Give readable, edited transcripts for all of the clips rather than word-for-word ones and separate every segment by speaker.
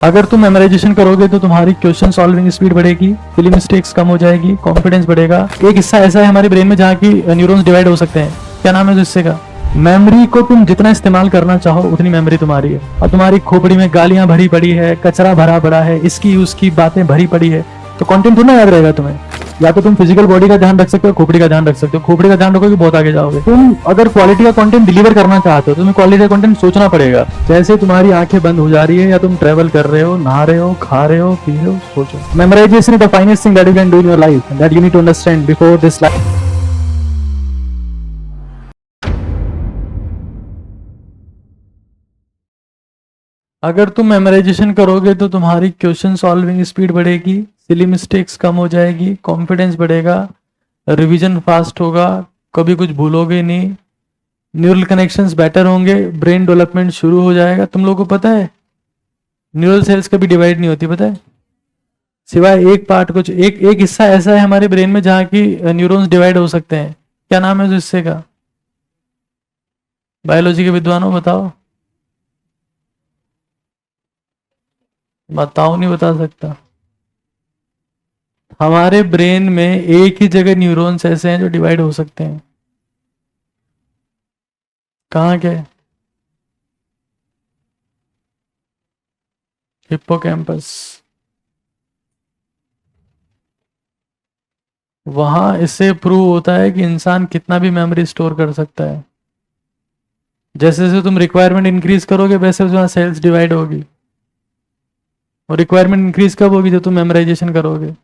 Speaker 1: अगर तुम मेमोराइजेशन करोगे तो तुम्हारी क्वेश्चन सॉल्विंग स्पीड बढ़ेगी, सिली मिस्टेक्स कम हो जाएगी, कॉन्फिडेंस बढ़ेगा। एक हिस्सा ऐसा है हमारे ब्रेन में जहाँ की न्यूरॉन्स डिवाइड हो सकते हैं। क्या नाम है उस हिस्से का? मेमोरी को तुम जितना इस्तेमाल करना चाहो उतनी मेमोरी तुम्हारी है। और तुम्हारी खोपड़ी में गालियां भरी पड़ी है, कचरा भरा पड़ा है, इसकी उसकी बातें भरी पड़ी है, तो कंटेंट थोड़ा याद रहेगा तुम्हें। या तो तुम फिजिकल बॉडी का ध्यान रख सकते हो, खोपड़ी का ध्यान रख सकते हो। खोपड़ी का ध्यान रखोगे बहुत आगे जाओगे। तुम अगर क्वालिटी का कंटेंट डिलीवर करना चाहते हो तो तुम्हें क्वालिटी का कंटेंट सोचना पड़ेगा। जैसे तुम्हारी आंखें बंद हो जा रही है, या तुम ट्रेवल कर रहे हो, नहा रहे हो, खा रहे हो, पी रहे हो, सोचो। Memorisation is the finest thing that you can do in your life, that you need to understand before this life. अगर तुम मेमोराइजेशन करोगे तो तुम्हारी क्वेश्चन सॉल्विंग स्पीड बढ़ेगी, सिली मिस्टेक्स कम हो जाएगी, कॉन्फिडेंस बढ़ेगा, रिवीजन फास्ट होगा, कभी कुछ भूलोगे नहीं, न्यूरल कनेक्शंस बेटर होंगे, ब्रेन डेवलपमेंट शुरू हो जाएगा। तुम लोगों को पता है न्यूरल सेल्स कभी डिवाइड नहीं होती, पता है? सिवाय एक पार्ट, कुछ एक एक हिस्सा ऐसा है हमारे ब्रेन में जहाँ की न्यूरॉन्स डिवाइड हो सकते हैं। क्या नाम है उस हिस्से का? बायोलॉजी के विद्वानों बताओ। बताओ, नहीं बता सकता। हमारे ब्रेन में एक ही जगह न्यूरॉन्स ऐसे हैं जो डिवाइड हो सकते हैं। कहाँ के? हिप्पोकैम्पस। वहां इससे प्रूव होता है कि इंसान कितना भी मेमोरी स्टोर कर सकता है। जैसे जैसे तुम रिक्वायरमेंट इंक्रीज करोगे वैसे वैसे सेल्स डिवाइड होगी। और रिक्वायरमेंट इंक्रीज कब होगी? जब तुम मेमोराइजेशन करोगे।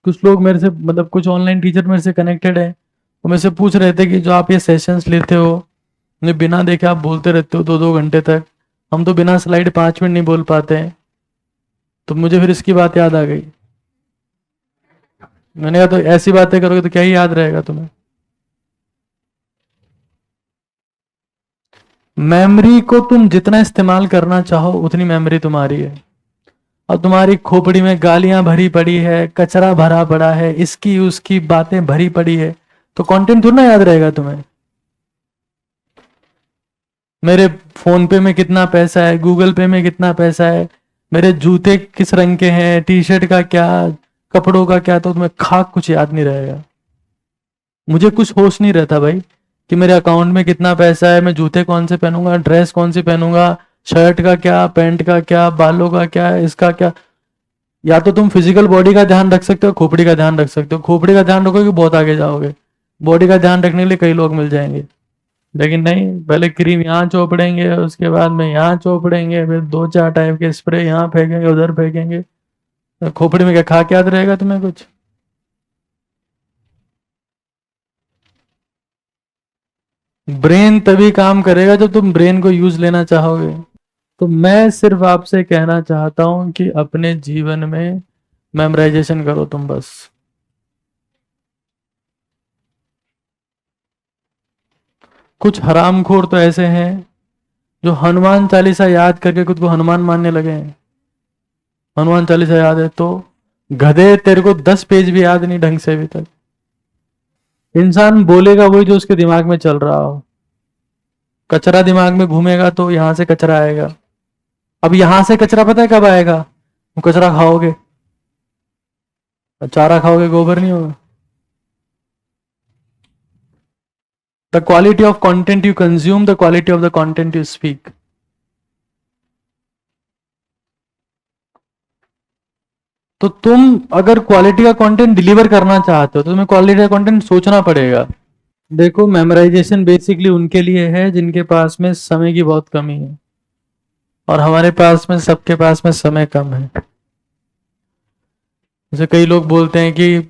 Speaker 1: कुछ लोग मेरे से, मतलब कुछ ऑनलाइन टीचर मेरे से कनेक्टेड है, वो मेरे से पूछ रहे थे कि जो आप ये सेशंस लेते हो, मुझे बिना देखे आप बोलते रहते हो 2-2 घंटे तक, हम तो बिना स्लाइड 5 मिनट नहीं बोल पाते हैं। तो मुझे फिर इसकी बात याद आ गई। मैंने कहा तो ऐसी बातें करोगे तो क्या ही याद रहेगा तुम्हें। मेमोरी को तुम जितना इस्तेमाल करना चाहो उतनी मेमोरी तुम्हारी है। और तुम्हारी खोपड़ी में गालियां भरी पड़ी है, कचरा भरा पड़ा है, इसकी उसकी बातें भरी पड़ी है, तो कंटेंट थोड़ा ना याद रहेगा तुम्हें। मेरे फोन पे में कितना पैसा है, गूगल पे में कितना पैसा है, मेरे जूते किस रंग के हैं, टी शर्ट का क्या, कपड़ों का क्या, तो तुम्हें खाक कुछ याद नहीं रहेगा। मुझे कुछ होश नहीं रहता भाई कि मेरे अकाउंट में कितना पैसा है, मैं जूते कौन से पहनूंगा, ड्रेस कौन सी पहनूंगा, शर्ट का क्या, पैंट का क्या, बालों का क्या, इसका क्या। या तो तुम फिजिकल बॉडी का ध्यान रख सकते हो, खोपड़ी का ध्यान रख सकते हो। खोपड़ी का ध्यान रखोगे बहुत आगे जाओगे। बॉडी का ध्यान रखने के लिए कई लोग मिल जाएंगे। लेकिन नहीं, पहले क्रीम यहाँ चोपड़ेंगे, उसके बाद में यहाँ चोपड़ेंगे, फिर 2-4 टाइप के स्प्रे यहाँ फेंकेंगे, उधर फेंकेंगे। तो खोपड़ी में क्या खा के याद रहेगा तुम्हें कुछ? ब्रेन तभी काम करेगा जब तुम ब्रेन को यूज लेना चाहोगे। तो मैं सिर्फ आपसे कहना चाहता हूं कि अपने जीवन में मेमोराइजेशन करो तुम बस। कुछ हरामखोर तो ऐसे हैं जो हनुमान चालीसा याद करके खुद को हनुमान मानने लगे हैं। हनुमान चालीसा याद है तो गधे, तेरे को 10 पेज भी याद नहीं ढंग से अभी तक। इंसान बोलेगा वही जो उसके दिमाग में चल रहा हो। कचरा दिमाग में घूमेगा तो यहां से कचरा आएगा। अब यहां से कचरा पता है कब आएगा? वो कचरा खाओगे, चारा खाओगे, गोबर नहीं होगा। The quality of content you consume, the quality of the content you speak. तो तुम अगर क्वालिटी का कंटेंट डिलीवर करना चाहते हो तो तुम्हें क्वालिटी का कंटेंट सोचना पड़ेगा। देखो, मेमोराइजेशन बेसिकली उनके लिए है जिनके पास में समय की बहुत कमी है, और हमारे पास में, सबके पास में समय कम है। जैसे कई लोग बोलते हैं कि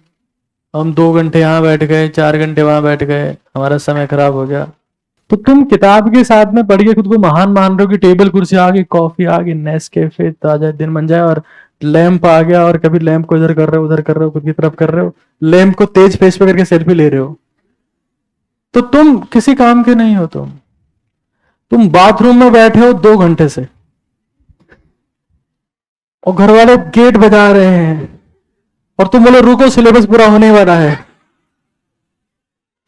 Speaker 1: हम 2 घंटे यहाँ बैठ गए, 4 घंटे वहां बैठ गए, हमारा समय खराब हो गया। तो तुम किताब के साथ में पढ़ के खुद को महान मान रहे हो कि टेबल कुर्सी आ गई, कॉफी आ गई, नेस्कैफे ताजा दिन बन जाए, और लैंप आ गया, और कभी लैंप को इधर कर रहे हो, उधर कर रहे हो, खुद की तरफ कर रहे हो, लैंप को तेज फेस पे करके सेल्फी ले रहे हो। तो तुम किसी काम के नहीं हो। तुम बाथरूम में बैठे हो 2 घंटे से, और घर वाले गेट बजा रहे हैं, और तुम बोले रुको सिलेबस पूरा होने वाला है,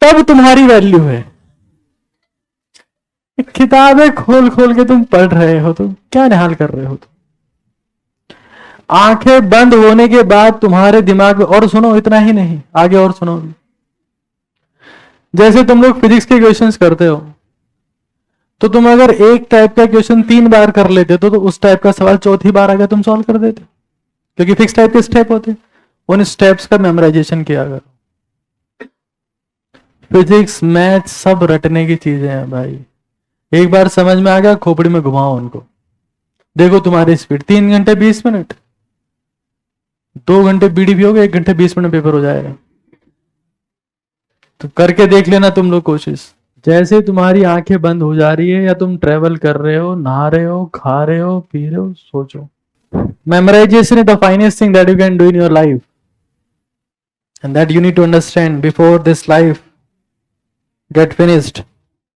Speaker 1: तब तुम्हारी वैल्यू है। किताबें खोल खोल के तुम पढ़ रहे हो तो क्या निहाल कर रहे हो तुम? आंखें बंद होने के बाद तुम्हारे दिमाग में, और सुनो इतना ही नहीं, आगे और सुनो। जैसे तुम लोग फिजिक्स के क्वेश्चंस करते हो, तो तुम अगर एक टाइप का क्वेश्चन 3 बार कर लेते तो उस टाइप का सवाल चौथी बार अगर तुम सॉल्व कर देते, क्योंकि फिक्स टाइप के स्टेप होते, उन स्टेप्स का मेमोराइजेशन किया करो। फिजिक्स मैथ सब रटने की चीजें हैं भाई, एक बार समझ में आ गया खोपड़ी में घुमाओ उनको, देखो तुम्हारी स्पीड 3 घंटे 20 मिनट, 2 घंटे बीडी भी हो गए, 1 घंटे 20 मिनट पेपर हो जाएगा। तो करके देख लेना तुम लोग कोशिश। जैसे तुम्हारी आंखें बंद हो जा रही है, या तुम ट्रेवल कर रहे हो, नहा रहे हो, खा रहे हो, पी रहे हो, सोचो। Memorization is the finest thing that you can do in your life, and that you need to understand before this life get finished.